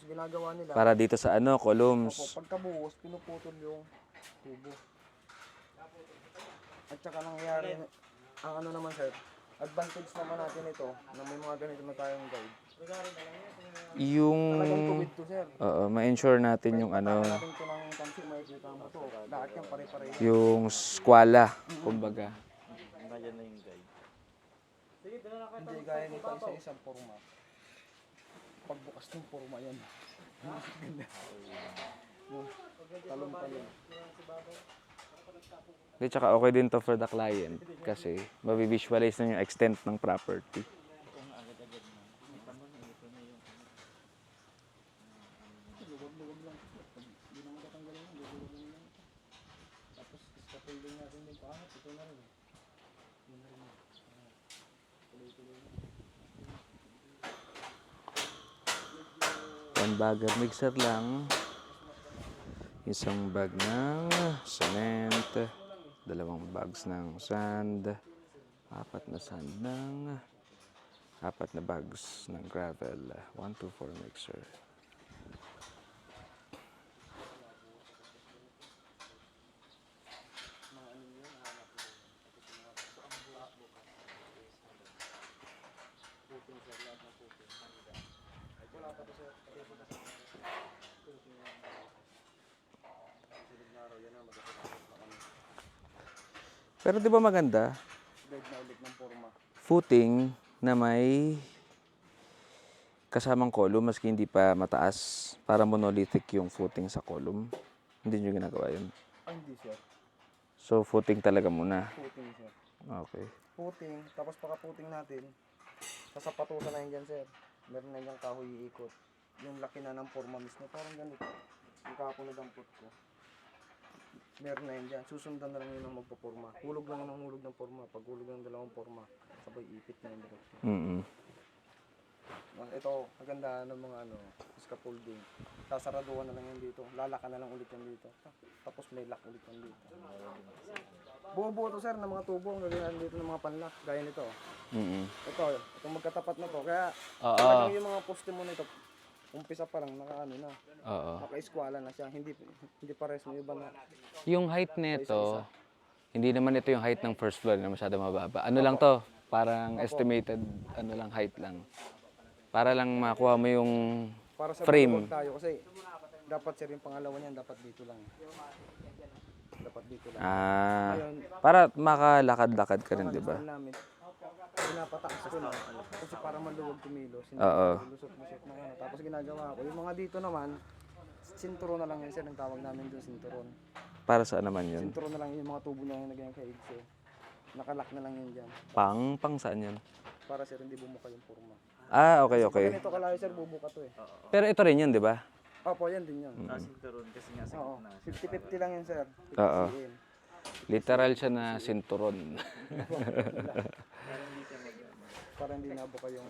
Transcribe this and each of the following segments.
ginagawa nila. Para dito sa ano, Opo, columns. pagkabuhos, pinuputol yung tubo. At saka nangyayari, ang ano naman sir, advantage naman natin ito, na may mga ganito na tayong guide. Yung, Talagang tuwid to sir. ma-ensure natin yung ano, Natin ito ng kansi, makikita mo to. Lahat yan pare-pare. yung skwala, kumbaga. Nandiyan na yung guide. Hindi gaya nito isa-isang forma. Pagbukas ng forma yan. Ganda. Talon-talon. Di, tsaka okay din to for the client kasi mabivisualize na yung extent ng property. Luwag-luwag lang. Hindi naman tatanggalin yan. Luwag-luwag lang. Tapos scaffolding natin din paangat. Ito na rin. Yun na rin. Tuloy-tuloy na. One bagger mixer lang. Isang bag ng cement. 2 bags ng sand. 4 na sand ng 4 na bags ng gravel. 1, 2, 4 mixer. Pero di ba maganda? Guide na ulit ng forma. Footing na may kasamang column maski hindi pa mataas para monolithic yung footing sa column. Hindi nyo ginagawa yun. Ay, hindi sir. So footing talaga muna. Footing sir. Okay. Footing, tapos pagka-footing natin, sasapatusan na yan dyan sir. Meron na yung kahoy iikot. Yung laki na ng forma mismo, parang ganito. Yung kako na dampot ko. Meron na yan dyan. Susundan na lang yun ang magpaporma. Hulog lang ng hulog ng forma. Pag hulog ng dalawang forma, sabay ipit na yung direksyon. Ito, maganda ng mga scaffolding. Sasaraduhan na lang yan dito. Lalaka na lang ulit yan dito. Tapos may lock ulit yan dito. Buo-buo to sir ng mga tubo. Ang gagawin dito ng mga panlock. Gaya nito. Itong magkatapat na to. Kaya talagang yung mga poste mo nito, umpisa pa lang naka-ano na. Naka-eskwala na siya. Hindi pares mo iba na. Yung height nito, hindi naman ito yung height ng first floor na masyado mababa. Ano lang to? Parang estimated ano lang height lang. Para lang makuha mo yung para sa frame. Tayo kasi dapat sir yung pangalawa niyan dapat dito lang. Dapat dito lang. Ngayon, Para makalakad-lakad ka rin, di ba? Pinapataas ko na kasi para maluwag kumilos. Hindi lusot-lusot na ano. Tapos ginagawa ko. Yung mga dito naman, sinturon na lang yun sir. Ang tawag namin doon sinturon. Para saan naman yun? Sinturon na lang yung mga tubo na yung nagyang kaigso. Nakalak na lang yun dyan. Pang saan yun? Para sir hindi bumuka yung forma. Okay. Pag ganito kalayo sir, bubuka to eh. Pero ito rin yun, di ba? Opo, yan din yun. Sinturon kasi nga sa Oo, gitna. 50-50 lang yun sir. 50 Oo. cm. Literal siya na sinturon. Para hindi nabuka yung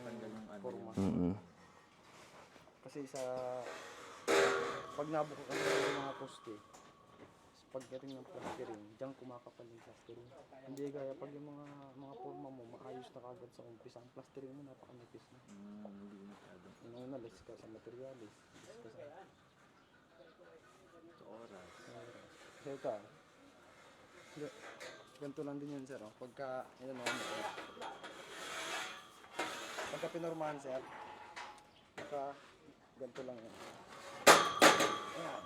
forma. Kasi pag nabuka ka ng mga poste, pagdating ng plastering, diyan kumakapal yung plastering. Hindi gaya pag yung mga forma mo maayos na kagad sa umpisa, ang plastering mo napakanipis na. Hindi masyado. Una, less ka sa materialis, less ka Sa oras. Kasi ito, ganito lang din yun sir. Pagka, pagka pinormahan sir, ganito lang yun. Ayan.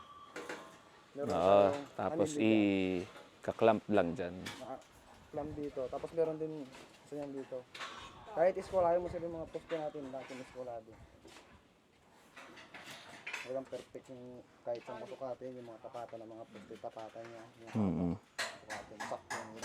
Tapos i-clamp lang dyan. Clamp dito. Tapos meron din isa yan dito. Kahit iskwalahin mo sila yung mga poste natin, natin iskwalado. Walang perfect yung kahit sa masukatin, yung mga tapatan ng mga poste, tapatan niya. Yung tapatan, sakto yung